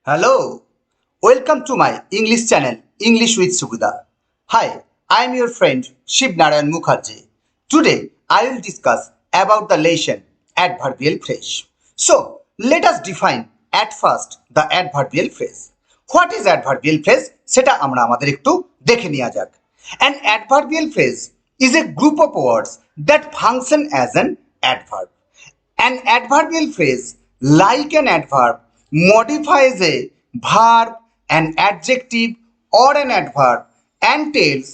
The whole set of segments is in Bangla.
Hello, welcome to my English channel, English with Sugudha. Hi, I am your friend Shiv Narayan Mukherjee. Today, I will discuss about the lesson adverbial phrase. So, let us define at first the adverbial phrase. What is adverbial phrase? সেটা আমরা আমাদের একটু দেখে নেওয়া যাক। An adverbial phrase is a group of words that function as an adverb. An adverbial phrase, like an adverb, modifies a verb, an adjective, or an adverb and tells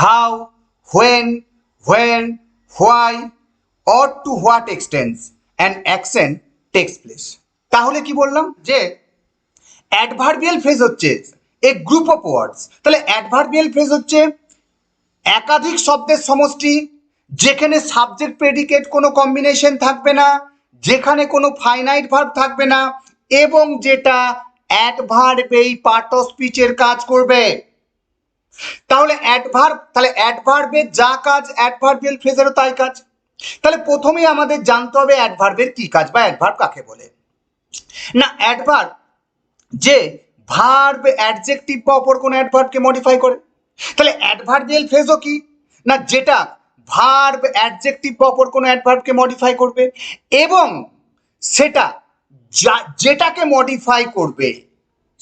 how, when, where, why, or to what extent an action takes place. তাহলে কি বললাম যে অ্যাডভার্বিয়াল ফ্রেজ হচ্ছে এ গ্রুপ অফ ওয়ার্ডস। তাহলে অ্যাডভার্বিয়াল ফ্রেজ হচ্ছে একাধিক শব্দের সমষ্টি, যেখানে সাবজেক্ট প্রেডিকেট কোনো কম্বিনেশন থাকবে না, যেখানে কোনো ফাইনাইট ভার্ব থাকবে না, এবং যেটা অ্যাডভার্বেই পার্ট অফ স্পিচের কাজ করবে। তাহলে অ্যাডভার্বের যা কাজ অ্যাডভার্বিয়াল ফ্রেজেরও তাই কাজ। তাহলে প্রথমেই আমাদের জানতে হবে অ্যাডভার্বের কি কাজ বা অ্যাডভার্ব কাকে বলে। না, অ্যাডভার্ব যে ভার্ব অ্যাডজেক্টিভ বা অপর কোনো অ্যাডভার্বকে মডিফাই করে। তাহলে অ্যাডভার্বিয়াল ফ্রেজও কি না, যেটা ভার্ব অ্যাডজেক্টিভ বা অপর কোনো অ্যাডভার্বকে মডিফাই করবে এবং সেটা যেটাকে মডিফাই করবে,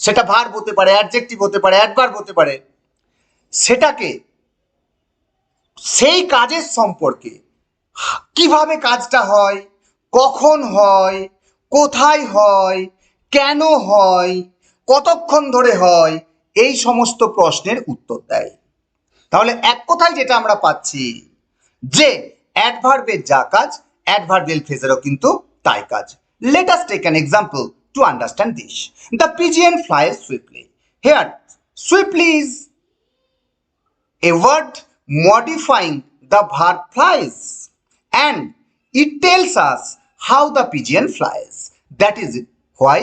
সেটা ভার্ব হতে পারে, অ্যাডজেক্টিভ হতে পারে, অ্যাডভার্ব হতে পারে, সেটাকে সেই কাজের সম্পর্কে কিভাবে কাজটা হয়, কখন হয়, কোথায় হয়, কেন হয়, কতক্ষণ ধরে হয়, এই সমস্ত প্রশ্নের উত্তর দেয়। তাহলে এক কথায় যেটা আমরা পাচ্ছি যে অ্যাডভার্বের যা কাজ অ্যাডভার্বিয়াল ফ্রেজেরও কিন্তু তাই কাজ। Let us take an example to understand this. The pigeon flies swiftly. Here, swiftly is a word modifying the verb flies, and it tells us how the pigeon flies. That is why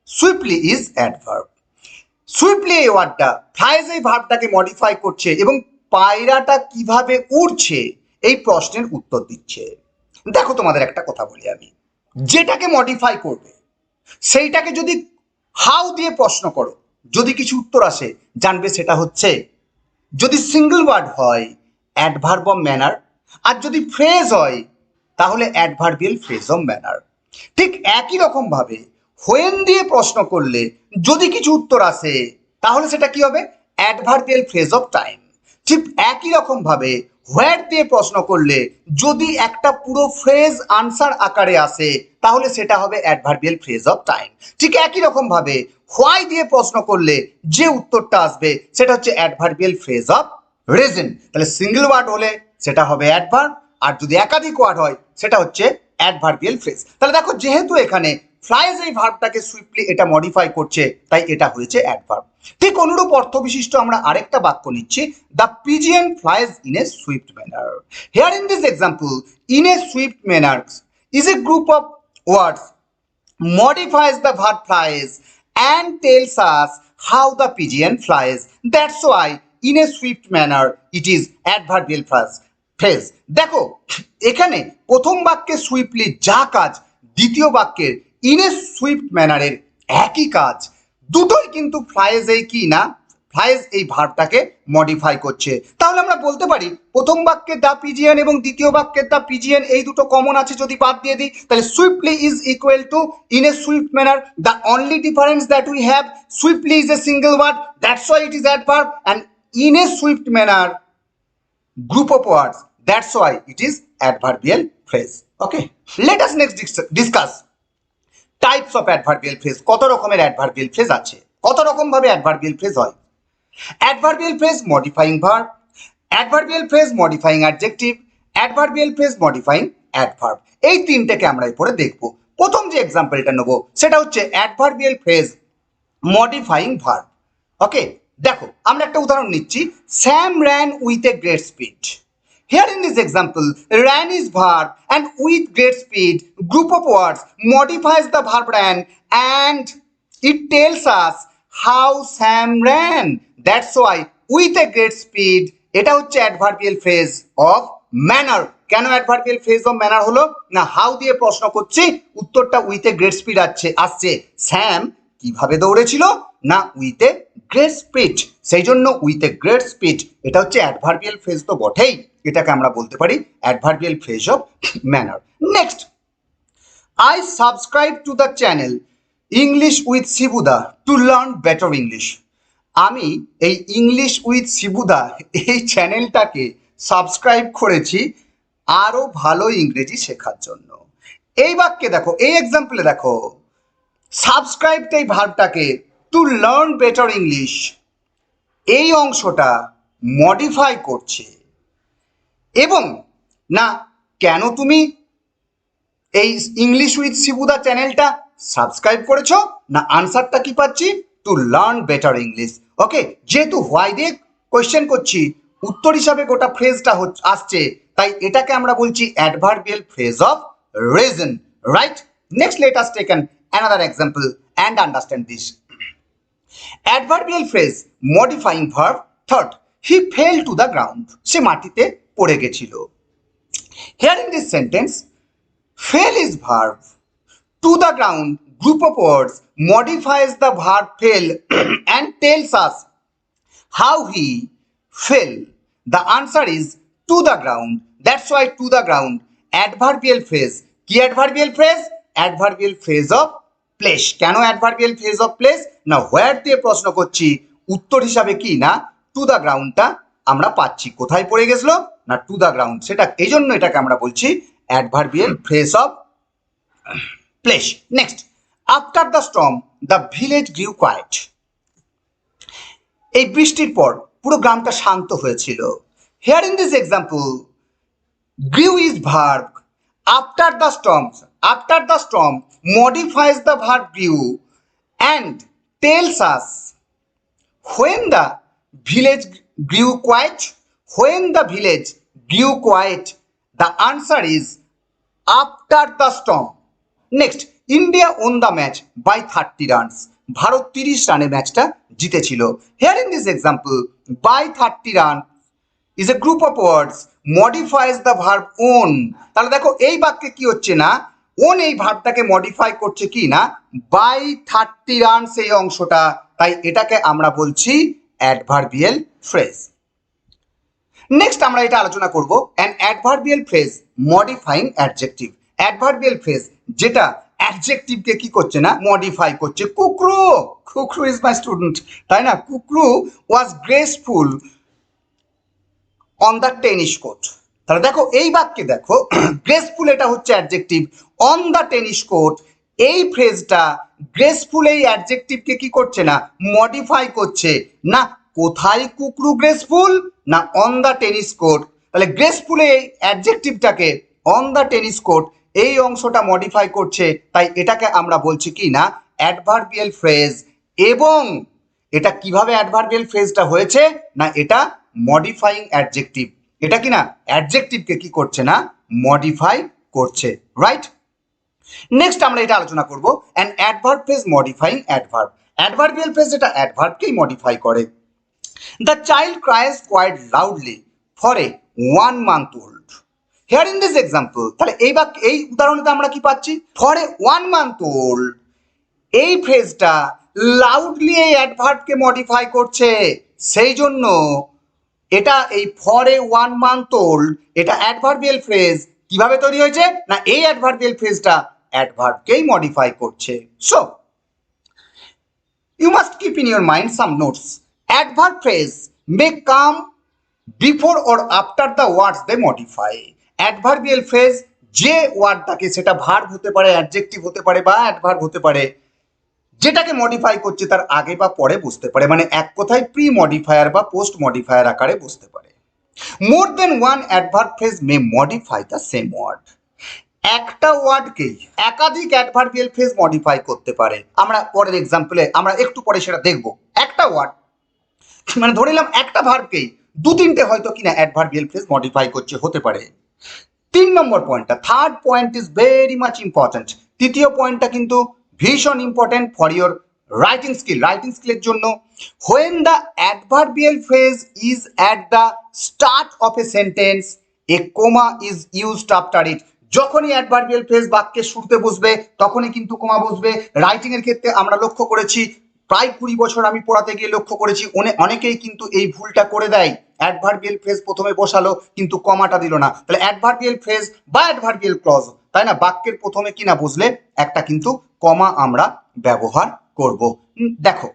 swiftly is adverb. Swiftly এই ওয়ার্ডটা ফ্লাইজ এই ভার্বটাকে মডিফাই করছে এবং পায়রাটা কিভাবে উড়ছে এই প্রশ্নের উত্তর দিচ্ছে। দেখো, তোমাদের একটা কথা বলি আমি, যেটাকে মডিফাই করবে সেইটাকে যদি হাউ দিয়ে প্রশ্ন করো, যদি কিছু উত্তর আসে, জানবে সেটা হচ্ছে, যদি সিঙ্গল ওয়ার্ড হয় অ্যাডভার্ব অফ ম্যানার, আর যদি ফ্রেজ হয় তাহলে অ্যাডভার্বিয়াল ফ্রেজ অফ ম্যানার। ঠিক একই রকম ভাবে হোয়েন দিয়ে প্রশ্ন করলে যদি কিছু উত্তর আসে তাহলে সেটা কি হবে, অ্যাডভার্বিয়াল ফ্রেজ অফ টাইম। ঠিক একই রকম ভাবে হোয়ার দিয়ে প্রশ্ন করলে যদি একটা পুরো ফ্রেজ আনসার আকারে আসে তাহলে সেটা হবে অ্যাডভার্বিয়াল ফ্রেজ অফ টাইম। ঠিক একই রকম ভাবে হোয়াই দিয়ে প্রশ্ন করলে যে উত্তরটা আসবে সেটা হচ্ছে অ্যাডভার্বিয়াল ফ্রেজ অফ রিজন। তাহলে সিঙ্গল ওয়ার্ড হলে সেটা হবে অ্যাডভার্ব, আর যদি একাধিক ওয়ার্ড হয় সেটা হচ্ছে অ্যাডভার্বিয়াল ফ্রেজ। তাহলে দেখো, যেহেতু এখানে ফ্লাইজ এই ভার্বটাকে সুইফটলি এটা মডিফাই করছে তাই এটা হয়েছে অ্যাডভার্ব। ঠিক অনুরূপ অর্থ বিশিষ্ট আমরা আরেকটা বাক্য নিচ্ছি, the pigeon flies in a swift manner. Here in this example, in a swift manner is a group of words modifies the verb flies and tells us how the pigeon flies. That's why in a swift manner it is adverbial phrase. দেখো, এখানে প্রথম বাক্যে সুইফটলি যা কাজ দ্বিতীয় বাক্যের ইন এ সুইফট ম্যানারের একই কাজ। দুটোই কিন্তু ফ্লাইজ এই কি না, ফ্লাইজ এই ভার্বটাকে মডিফাই করছে। তাহলে আমরা বলতে পারি প্রথম বাক্যে দ্য পিজিয়ন এবং দ্বিতীয় বাক্যের দ্য পিজিয়ন এই দুটো কমন আছে, যদি বাদ দিয়ে দিই তাহলে swiftly is equal to in a swift manner. The only difference that we have, swiftly is a single word, that's why it is adverb, and in a swift manner group of words, that's why it is adverbial phrase. Okay, let us next discuss types of adverbial phrase. কত রকমের adverbial phrase আছে, কত রকম ভাবে adverbial phrase হয়। adverbial phrase modifying verb, adverbial phrase modifying adjective, adverbial phrase modifying adverb, এই তিনটাকে আমরা এরপরে দেখব। প্রথম যে এক্সাম্পলটা নেব সেটা হচ্ছে adverbial phrase modifying verb. ওকে, দেখো আমরা একটা উদাহরণ নিচ্ছি, Sam ran with a great speed. Here in this example, ran is verb and with great speed group of words modifies the verb ran and it tells us how Sam ran. That's why with a great speed এটা হচ্ছে adverbial phrase of manner. কেন adverbial phrase of manner হলো না, হাউ দিয়ে প্রশ্ন করছি, উত্তরটা with a great speed আসছে। স্যাম কিভাবে দৌড়েছিল? না উইথ এ গ্রেট স্পিড। সেই জন্য উইথ এ গ্রেট স্পিড এটা হচ্ছে অ্যাডভার্বিয়াল ফ্রেজ তো বটেই, এটাকে আমরা বলতে পারি adverbial phrase of manner. Next, I subscribe to the channel English with Shibuda to learn better English. আমি এই ইংলিশ উইথ শিবুদা এই চ্যানেলটাকে সাবস্ক্রাইব করেছি আরও ভালো ইংরেজি শেখার জন্য। এই বাক্যে দেখো, এই এক্সাম্পলে দেখো, সাবস্ক্রাইবটা এই ভার্বটাকে টু লার্ন বেটার ইংলিশ এই অংশটা মডিফাই করছে। এবং না কেন তুমি এই ইংলিশ উইথ শিবুদা চ্যানেলটা সাবস্ক্রাইব করেছো? না আনসারটা কি পাচ্ছি? To learn better English. Okay, যেহেতু হোয়াই দিয়ে কোয়েশ্চেন করছি, উত্তর হিসাবে গোটা ফ্রেজটা আসছে, তাই এটাকে আমরা বলছি adverbial phrase of reason, right? Next let us take another example and understand this. Adverbial phrase modifying verb third, he fell to the ground. সে মাটিতে পড়ে গেছিল। Here in this sentence, fell is verb. To the ground, group of words modifies the verb fell and tells us how he fell. The answer is to the ground. That's why to the ground adverbial phrase. কি adverbial phrase? Adverbial phrase of place. কেন adverbial phrase of place? না where দিয়ে প্রশ্ন করছি, উত্তর হিসাবে কি না to the groundটা আমরা পাচ্ছি। কোথায় পড়ে গেছিল? না to the ground। সেটা এই জন্য এটাকে আমরা বলছি adverbial phrase of place. Next, after the storm the village grew quiet. এই বৃষ্টির পর পুরো গ্রামটা শান্ত হয়েছিল। Here in this example, grew is verb. After the storm modifies the verb grew and tells us when the village grew quiet. When the village grew quiet, the answer is after the storm. Next, India won the match by 30 runs. Bharat 30 রানে ম্যাচটা জিতেছিল। Here in this example, by 30 run is a group of words modifies the verb own. তাহলে দেখো এই বাক্যে কি হচ্ছে না ওন এই ভার্বটাকে মডিফাই করছে কি না by 30 রানস এই অংশটা, তাই এটাকে আমরা বলছি অ্যাডভার্বিয়াল ফ্রেজ। নেক্সট আমরা এটা আলোচনা করব an adverbial phrase modifying adjective. Adverbial phrase যেটা অ্যাডজেক্টিভকে কি করছে না মডিফাই করছে। কুকরু ইজ মাই স্টুডেন্ট, তাই না? কুকরু was graceful on the tennis court. তাহলে দেখো এই বাক্যে দেখো গ্রেসফুল এটা হচ্ছে adjective, on the tennis court এই ফ্রেজটা গ্রেসফুল এই অ্যাডজেক্টিভকে কি করছে না মডিফাই করছে। না কোথায় কুকরু গ্রেসফুল? না অন দ্য টেনিস কোর্ট। তাহলে গ্রেসফুল এই অ্যাডজেক্টিভটাকে অন দ্য টেনিস কোর্ট এই অংশটা মডিফাই করছে, তাই এটাকে আমরা বলছি কি না অ্যাডভার্বিয়াল ফ্রেজ। এবং এটা কিভাবে অ্যাডভার্বিয়াল ফ্রেজটা হয়েছে? না এটা মডিফাইং অ্যাডজেক্টিভ, এটা কি না অ্যাডজেক্টিভকে কি করছে না মডিফাই করছে, রাইট? নেক্সট আমরা এটা আলোচনা করব an adverb phrase modifying adverb. Adverbial phrase যেটা অ্যাডভার্বকেই মডিফাই করে। The child cries quite loudly for a 1 month old. Here in this example, তাহলে এই উদাহরণে আমরা কি পাচ্ছি? ফর এ 1 month old এই ফ্রেজটা লাউডলি এই অ্যাডভার্বকে মডিফাই করছে, সেই জন্য এটা এই ফর এ 1 month old এটা অ্যাডভার্বিয়াল ফ্রেজ কিভাবে তৈরি হয়েছে? না এই অ্যাডভার্বিয়াল ফ্রেজটা অ্যাডভার্বকেই মডিফাই করছে। So you must keep in your mind some notes. Adverb phrase may come before or after the words they modify. Adverbial phrase যে ওয়ার্ডটাকে, সেটা ভার্ব হতে পারে, অ্যাডজেক্টিভ হতে পারে বা অ্যাডভার্ব হতে পারে, যেটাকে মডিফাই করছে তার আগে বা পরে বুঝতে পারে, মানে এক কথায় প্রি মডিফায়ার বা পোস্ট মডিফায়ার আকারে বুঝতে পারে। More than one adverb phrase may modify the same word. একটা ওয়ার্ডকেই একাধিক অ্যাডভার্বিয়াল ফ্রেজ মডিফাই করতে পারে। আমরা পরের এক্সাম্পলে আমরা একটু পরে সেটা দেখব। একটা ওয়ার্ড মানে ধরে নিলাম একটা ভার্বকেই 2-3টে হয়তো কিনা অ্যাডভার্বিয়াল ফ্রেজ মডিফাই করছে, হতে পারে। 3 নম্বর পয়েন্টটা, third point is very much important. তৃতীয় পয়েন্টটা কিন্তু ভীষণ important for your writing skill, writing স্কিলের জন্য। When the adverbial phrase is at the start of a sentence a comma is used after it. যখনই অ্যাডভার্বিয়াল ফ্রেজ বাক্যের শুরুতে বসবে তখনই কিন্তু কমা বসবে। রাইটিং এর ক্ষেত্রে আমরা লক্ষ্য করেছি, প্রায় 20 বছর আমি পড়াতে গিয়ে লক্ষ্য করেছি অনেকেই কিন্তু এই ভুলটা করে দেয়, অ্যাডভার্বিয়াল ফ্রেজ প্রথমে বসালো কিন্তু কমাটা দিল না। তাহলে অ্যাডভার্বিয়াল ফ্রেজ বা অ্যাডভার্বিয়াল ক্লজ, তাই না, বাক্যের প্রথমে কি না বসলে একটা কিন্তু কমা আমরা ব্যবহার করব। দেখো,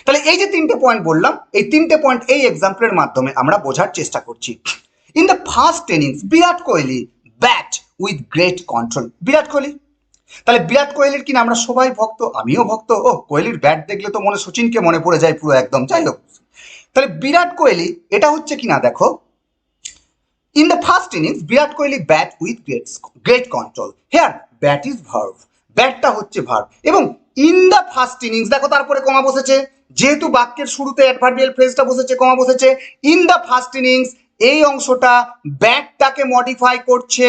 তাহলে এই যে 3টে পয়েন্ট বললাম, এই 3টে পয়েন্ট এই এক্সাম্পলের মাধ্যমে আমরা বোঝার চেষ্টা করছি। In the first innings Virat Kohli bat with great control. Virat Kohli, তাহলে বিরাট কোহলির কিনা আমরা সবাই ভক্ত, আমিও ভক্ত। ও কোহলির ব্যাট দেখলে তো মনে সচিনকে মনে পড়ে যায় পুরো একদম। যাই হোক, তাহলে বিরাট কোহলি এটা হচ্ছে কিনা দেখো, in the first innings Virat Kohli bat with great control. Here bat is verb, ব্যাটটা হচ্ছে ভার্ব, এবং ইন দ্য ফার্স্ট ইনিংস দেখো তারপরে কমা বসেছে, যেহেতু বাক্যের শুরুতে অ্যাডভার্বিয়াল ফ্রেজটা বসেছে কমা বসেছে। ইন দ্য ফার্স্ট ইনিংস এই অংশটা ব্যাটটাকে মডিফাই করছে,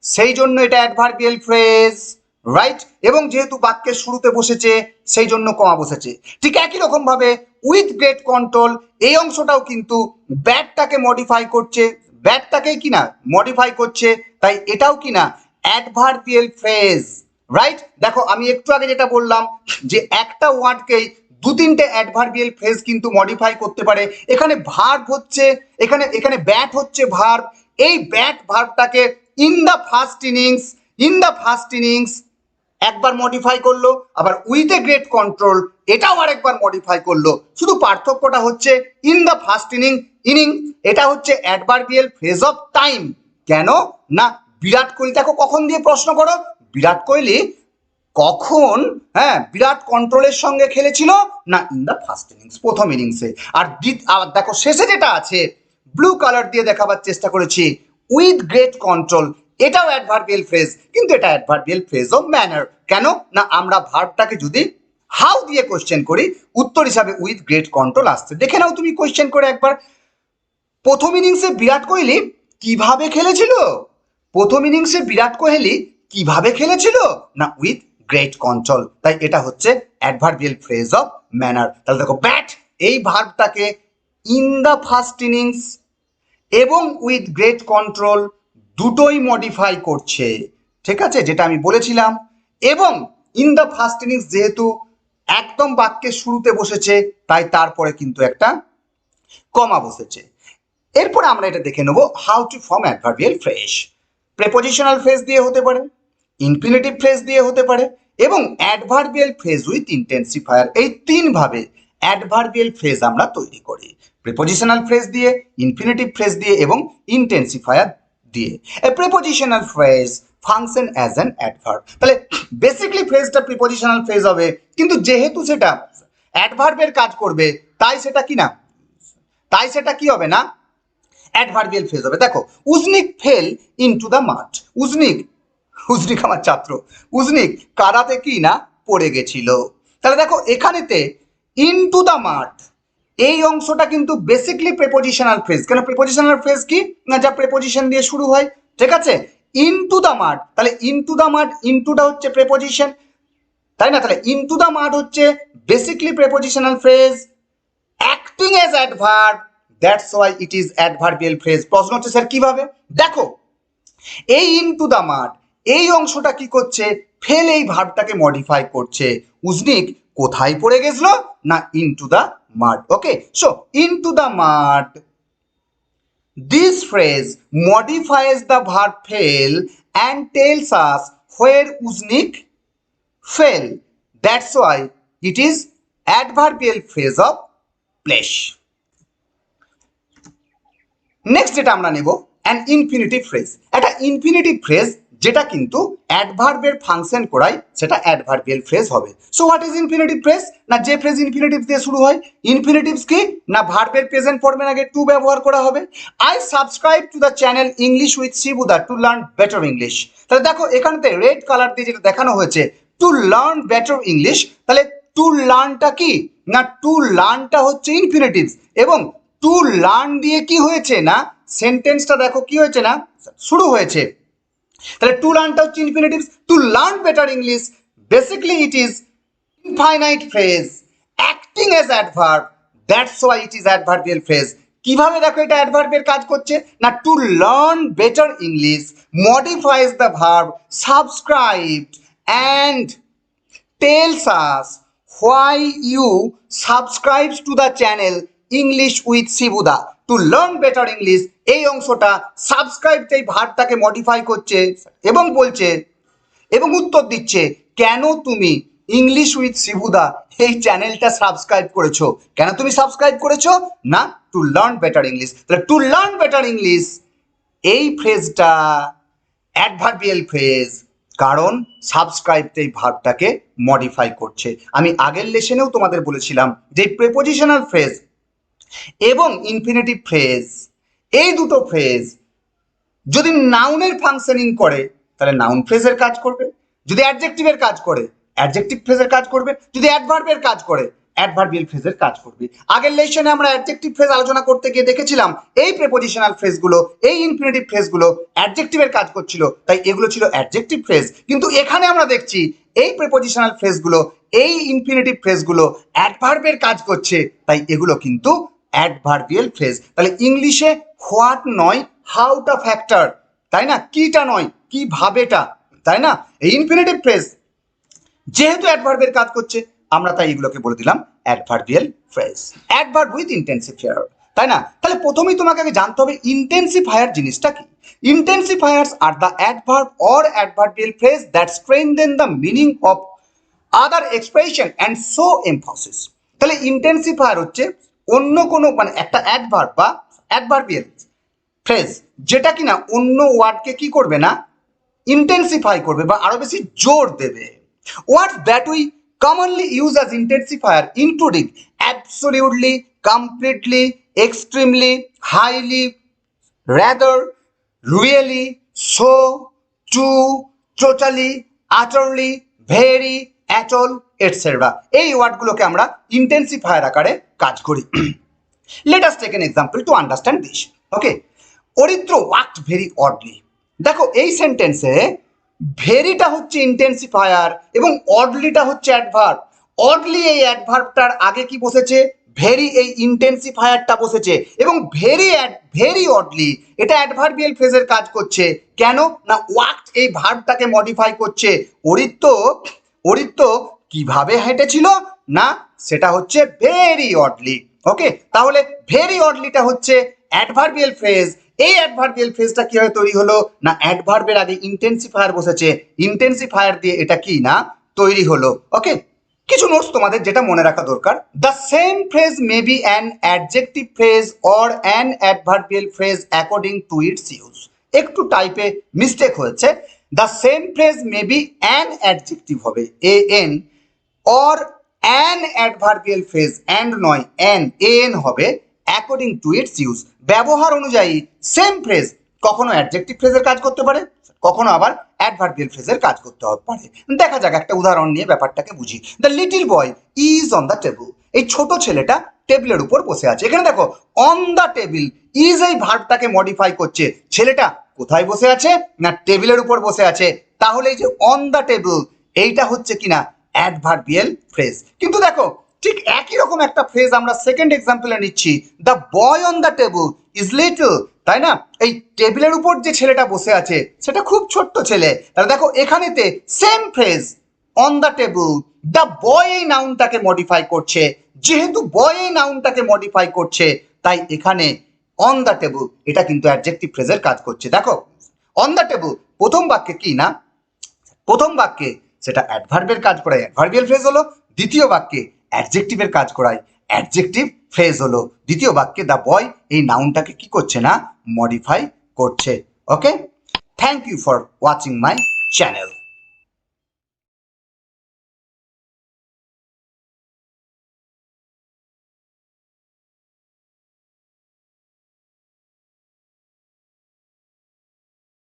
সেই জন্য এটা অ্যাডভার্বিয়াল ফ্রেজ, রাইট। এবং যেহেতু বাক্যের শুরুতে বসেছে সেই জন্য কমা বসেছে। ঠিক একই রকম ভাবে উইথ গ্রেট কন্ট্রোল এই অংশটাও কিন্তু ব্যাটটাকে মডিফাই করছে, ব্যাটটাকেই কিনা মডিফাই করছে, তাই এটাও কিনা অ্যাডভার্বিয়াল ফ্রেজ, রাইট। দেখো আমি একটু আগে যেটা বললাম যে একটা ওয়ার্ডকেই 2-3টে অ্যাডভার্বিয়াল ফ্রেজ কিন্তু মডিফাই করতে পারে। এখানে ভার্ব হচ্ছে, এখানে ব্যাট হচ্ছে ভার্ব, এই ব্যাট ভার্বটাকে ইন দ্য ফার্স্ট ইনিংস একবার মডিফাই করলো, আবার উইথ এ গ্রেট কন্ট্রোল এটাও আরেকবার মডিফাই করলো। শুধু পার্থক্যটা হচ্ছে ইন দ্য ফার্স্ট ইনিং এটা হচ্ছে অ্যাডভার্বিয়াল ফ্রেজ অফ টাইম। কেন না বিরাট কোহলি, দেখো কখন দিয়ে প্রশ্ন করো, বিরাট কোহলি কখন বিরাট কন্ট্রোলের সঙ্গে খেলেছিল না ইন দ্য ফার্স্ট ইনিংস, প্রথম ইনিংসে। আর দেখো শেষে যেটা আছে ব্লু কালার দিয়ে দেখাবার চেষ্টা করেছি উইথ গ্রেট কন্ট্রোল, এটাও অ্যাডভার্বিয়াল ফ্রেজ, কিন্তু এটা অ্যাডভার্বিয়াল ফ্রেজ অফ ম্যানার। কেন না আমরা ভার্বটাকে যদি হাউ দিয়ে কোশ্চেন করি উত্তর হিসাবে উইথ গ্রেট কন্ট্রোল আসছে। দেখে নাও তুমি কোশ্চেন করে একবার, প্রথম ইনিংসে বিরাট কোহলি কিভাবে খেলেছিল, প্রথম ইনিংসে বিরাট কোহলি কিভাবে খেলেছিল না উইথ গ্রেট কন্ট্রোল, তাই এটা হচ্ছে অ্যাডভার্বিয়াল ফ্রেজ অফ ম্যানার। তাহলে দেখো ব্যাট এই ভার্বটাকে ইন দ্য ফার্স্ট ইনিংস এবং উইথ গ্রেট কন্ট্রোল দুটোই মডিফাই করছে, ঠিক আছে, যেটা আমি বলেছিলাম। এবং ইন দ্য ফার্স্ট ইনিংস যেহেতু একদম বাক্যের শুরুতে বসেছে তাই তারপরে কিন্তু একটা কমা বসেছে। এরপরে আমরা এটা দেখে নেব how to form adverbial phrase. Prepositional phrase দিয়ে হতে পারে, ইনফিনিটিভ ফ্রেজ দিয়ে হতে পারে, এবং অ্যাডভার্বিয়াল ফ্রেজ উইথ ইন্টেন্সিফায়ার। এই 3 ভাবে অ্যাডভার্বিয়াল ফ্রেজ আমরা তৈরি করি, প্রেপোজিশনাল ফ্রেজ দিয়ে, ইনফিনিটিভ ফ্রেজ দিয়ে এবং ইন্টেন্সিফায়ার দিয়ে। A prepositional phrase function as an adverb, তাহলে বেসিক্যালি ফ্রেজটা প্রিপোজিশনাল ফ্রেজ হবে, কিন্তু যেহেতু সেটা অ্যাডভার্বের কাজ করবে তাই সেটা কি হবে না অ্যাডভার্বিয়াল ফ্রেজ হবে। দেখো উজনিক ফেল ইনটু দ্য মাঠ, উজনিক আমার ছাত্র, উজনিক কাদাতে কি না পড়ে গেছিল। তাহলে দেখো এখানেতে ইনটু দ্য মাঠ এই অংশটা কিন্তু বেসিক্যালি প্রেপোজিশনাল ফ্রেজ। কেন প্রেপোজিশনাল ফ্রেজ কি না যা প্রেপোজিশন দিয়ে শুরু হয়, ঠিক আছে। ইনটু দ্য মাঠ, তাহলে ইনটু দ্য মাঠ, ইনটুটা হচ্ছে প্রেপোজিশন, তাই না। তাহলে ইনটু দ্য মাঠ হচ্ছে basically prepositional phrase acting as adverb, that's why it is adverbial phrase. প্রশ্ন হচ্ছে স্যার কিভাবে, দেখো এই ইনটু দ্য মাঠ এই অংশটা কি করছে, ফেল এই ভার্বটাকে মডিফাই করছে। উজনিক কোথায় পড়ে গেছিল না into the মাড, okay. So into the মাড, this phrase modifies the verb fail and tells us where Uznik fell. That's why it is adverbial phrase of place. Next যেটা আমরা নেব অ্যান ইনফিনিটিভ ফ্রেজ, একটা ইনফিনিটিভ ফ্রেজ যেটা কিন্তু অ্যাডভার্বের ফাংশন করায় সেটা অ্যাডভার্বিয়াল ফ্রেজ হবে। So what is infinitive phrase না যে ফ্রেজ ইনফিনিটিভ দিয়ে শুরু হয়। ইনফিনিটিভস কি না ভার্বের প্রেজেন্ট ফর্মের আগে টু ব্যবহার করা হবে। I subscribe to the channel English with Shibuda to learn better English. তাহলে দেখো এখানেতে রেড কালার দিয়ে যেটা দেখানো হয়েছে টু লার্ন বেটার ইংলিশ, তাহলে টু লার্নটা কি না টু লার্নটা হচ্ছে ইনফিনিটিভস, এবং টু লার্ন দিয়ে কি হয়েছে না সেন্টেন্সটা দেখো কি হয়েছে না শুরু হয়েছে। তাহলে টু লার্নটা হচ্ছে infinitives, two learn better English, basically it is infinite phrase acting as adverb, that's why it is adverbial phrase. কিভাবে দেখো এটা অ্যাডভার্বের কাজ করছে না, two learn better English modifies the verb subscribed and tells us why you subscribe to the channel English with Sibuda to learn better English। এই অংশটা সাবস্ক্রাইব এই ভার্বটাকে মডিফাই করছে এবং বলছে এবং উত্তর দিচ্ছে কেন তুমি ইংলিশ উইথ শিবুদা এই চ্যানেলটা সাবস্ক্রাইব করেছো, কেন তুমি সাবস্ক্রাইব করেছো না, টু লার্ন বেটার ইংলিশ। তাহলে টু লার্ন বেটার ইংলিশ এই ফ্রেজটা অ্যাডভার্বিয়াল ফ্রেজ, কারণ সাবস্ক্রাইব এই ভার্বটাকে মডিফাই করছে। আমি আগের লেসনেও তোমাদের বলেছিলাম যে প্রেপোজিশনাল ফ্রেজ এবং ইনফিনিটিভ ফ্রেজ, এই দুটো ফ্রেজ যদি নাউনের ফাংশনিং করে তাহলে নাউন ফ্রেজের কাজ করবে, যদি অ্যাডজেক্টিভের কাজ করে অ্যাডজেক্টিভ ফ্রেজের কাজ করবে, যদি অ্যাডভার্বের কাজ করে অ্যাডভার্বিয়াল ফ্রেজের কাজ করবে। আগের লেসনে আমরা অ্যাডজেক্টিভ ফ্রেজ আলোচনা করতে গিয়ে দেখেছিলাম এই প্রেপোজিশনাল ফ্রেজগুলো, এই ইনফিনিটিভ ফ্রেজগুলো অ্যাডজেক্টিভের কাজ করছিল, তাই এগুলো ছিল অ্যাডজেক্টিভ ফ্রেজ। কিন্তু এখানে আমরা দেখছি এই প্রেপোজিশনাল ফ্রেজগুলো, এই ইনফিনিটিভ ফ্রেজগুলো অ্যাডভার্বের কাজ করছে, তাই এগুলো কিন্তু অ্যাডভার্বিয়াল ফ্রেজ। তাহলে ইংলিশে হোয়াট নয় হাউটা ফ্যাক্টর, তাই না, কিটা নয় কিভাবেটা, তাই না। এই ইনফিনিটিভ ফ্রেজ যেহেতু অ্যাডভার্বের কাজ করছে আমরা তাই এগুলোকে বলে দিলাম adverbial phrase, adverb with intensifier, তাই না। তাহলে প্রথমেই তোমাকে আগে জানতে হবে ইন্টেন্সিফায়ার জিনিসটা কি। Intensifiers are the adverb or adverbial phrase that strengthen the meaning of other expression and show emphasis. তাহলে ইন্টেন্সিফায়ার হচ্ছে অন্য কোনো মানে একটা অ্যাডভার্ব বা অ্যাডভার্বিয়াল ফ্রেজ যেটা কিনা অন্য ওয়ার্ডকে কি করবে না, ইন্টেন্সিফাই করবে বা আরো বেশি জোর দেবে। Words that we commonly use as intensifier including absolutely, completely, extremely, highly, rather, really, so, to, totally, utterly, very, at all, etc. এই ওয়ার্ডগুলোকে আমরা ইন্টেন্সিফায়ার আকারে কাজ করি। Let us take an example to understand this. Okay, Aritra worked very oddly. দেখো এই সেন্টেন্সে ভেরিটা হচ্ছে ইন্টেন্সিফায়ার এবং অডলিটা হচ্ছে অ্যাডভার্ব। অডলি এই অ্যাডভার্বটার আগে কি বসেছে, ভেরি এই ইন্টেন্সিফায়ারটা বসেছে এবং ভেরি অডলি এটা অ্যাডভার্বিয়াল ফ্রেজের কাজ করছে। কেন না, ওয়ার্কড এই ভার্বটাকে মডিফাই করছে। অরিত্র কিভাবে হেঁটেছিল না, সেটা হচ্ছে ভেরি অডলি। ওকে, তাহলে ভেরি অডলিটা হচ্ছে অ্যাডভার্বিয়াল ফ্রেজ। এই অ্যাডভার্বিয়াল ফ্রেজটা কিভাবে তৈরি হলো না, অ্যাডভার্বের আগে ইন্টেন্সিফায়ার বসেছে, ইন্টেন্সিফায়ার দিয়ে এটা কি না তৈরি হলো। ওকে, কিছু নোটস তোমাদের যেটা মনে রাখা দরকার, the same phrase may be an adjective phrase or an adverbial phrase according to its use. একটু টাইপে মিস্টেক হয়েছে, the same phrase may be an adjective হবে an or an adverbial phrase and নয় an হবে অ্যাকর্ডিং টু ইটস ইউজ। ব্যবহার অনুযায়ী সেম ফ্রেজ কখনো অ্যাডজেক্টিভ ফ্রেজের কাজ করতে পারে, কখনো আবার অ্যাডভার্বিয়াল ফ্রেজের কাজ করতে পারে। দেখা যাক একটা উদাহরণ নিয়ে ব্যাপারটাকে বুঝি। The little boy is on the table. এই ছোট ছেলেটা টেবিলের উপর বসে আছে। এখানে দেখো অন দ্য টেবিল, ইজ এই ভার্বটাকে মডিফাই করছে। ছেলেটা কোথায় বসে আছে না, টেবিলের উপর বসে আছে। তাহলে এই যে অন দ্য টেবিল এইটা হচ্ছে কিনা অ্যাডভার্বিয়াল ফ্রেজ। কিন্তু দেখো ঠিক একই রকম একটা ফ্রেজ আমরা সেকেন্ড এক্সাম্পলে নিচ্ছি, the boy on the table is little, তাই না। এই টেবিলের উপর যে ছেলেটা বসে আছে সেটা খুব ছোট্ট ছেলে। তাহলে দেখো এখানেতে same phrase on the table, the boy এই নাউনটাকে মডিফাই করছে। যেহেতু বয় এই নাউনটাকে মডিফাই করছে তাই এখানে অন দ্য টেবিল এটা কিন্তু অ্যাডজেক্টিভ ফ্রেজের কাজ করছে। দেখো অন দ্য টেবিল প্রথম বাক্যে কি না, প্রথম বাক্যে সেটা অ্যাডভার্বের কাজ করায় অ্যাডভার্বিয়াল ফ্রেজ হলো, দ্বিতীয় বাক্যে অ্যাডজেক্টিভের কাজ করায় অ্যাডজেক্টিভ ফ্রেজ হলো, দ্বিতীয় বাক্যে দ্য বয় এই নাউনটাকে কি করছে না মডিফাই করছে। Okay, thank you for watching my channel.